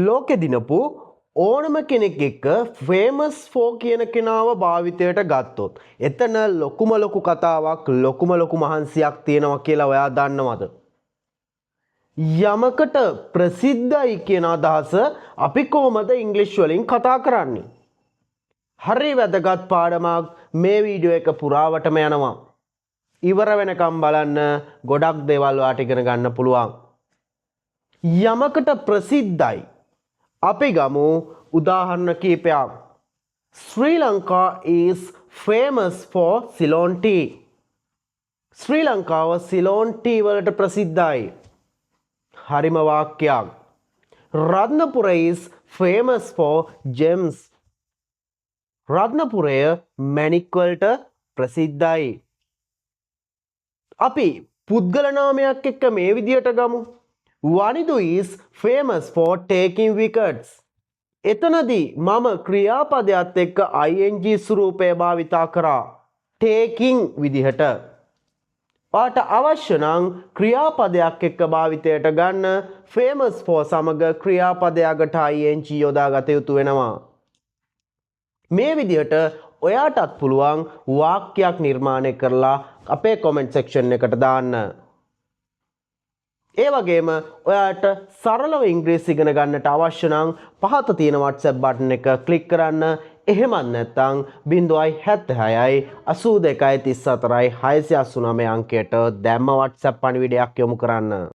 ලෝකෙ දිනපු ඕනම කෙනෙක් එක්ක ෆේමස් ෆෝ කියන කෙනාව භාවිතයට ගත්තොත් එතන ලොකුම ලොකු කතාවක් ලොකුම ලොකු මහන්සියක් තියෙනවා කියලා ඔයා දන්නවද? යමකට ප්‍රසිද්ධයි කියන අදහස අපි කොහොමද ඉංග්‍රීසි වලින් කතා කරන්නේ? හරි වැදගත් පාඩමක් මේ වීඩියෝ එක පුරාවටම යනවා. ඉවර වෙනකම් බලන්න ගොඩක් දේවල් ඔයාට ඉගෙන ගන්න පුළුවන්. යමකට ප්‍රසිද්ධයි අපි ගමු උදාහරණ කීපයක්. Sri Lanka is famous for Ceylon tea. ශ්‍රී ලංකාව සිලෝන් ටී වලට ප්‍රසිද්ධයි. හරිම වාක්‍යයක්. Ratnapura is famous for gems. රත්නපුරය මැණික් වලට ප්‍රසිද්ධයි. අපි පුද්ගල නාමයක් එක්ක මේ විදියට ගමු. Wanidu is famous for taking wickets. එතනදී මම ක්‍රියාපදයක් එක්ක ing ස්වරූපය භාවිතා කරා. taking විදිහට. ඔයාට අවශ්‍ය නම් ක්‍රියාපදයක් එක්ක භාවිතයට ගන්න famous for සමග ක්‍රියාපදයකට ing යොදා ගත යුතු වෙනවා. මේ විදිහට ඔයාටත් පුළුවන් වාක්‍යයක් නිර්මාණය කරලා අපේ comment section එකට දාන්න. ඒ වගේම ඔයාට සරලව ඉංග්‍රීසි ඉගෙන ගන්නට අවශ්‍ය නම් පහත තියෙන WhatsApp බටන් එක ක්ලික් කරන්න. එහෙමත් නැත්නම් 076යි 82යි 34යි 689 අංකයට දැම්ම WhatsApp පණිවිඩයක් යොමු කරන්න.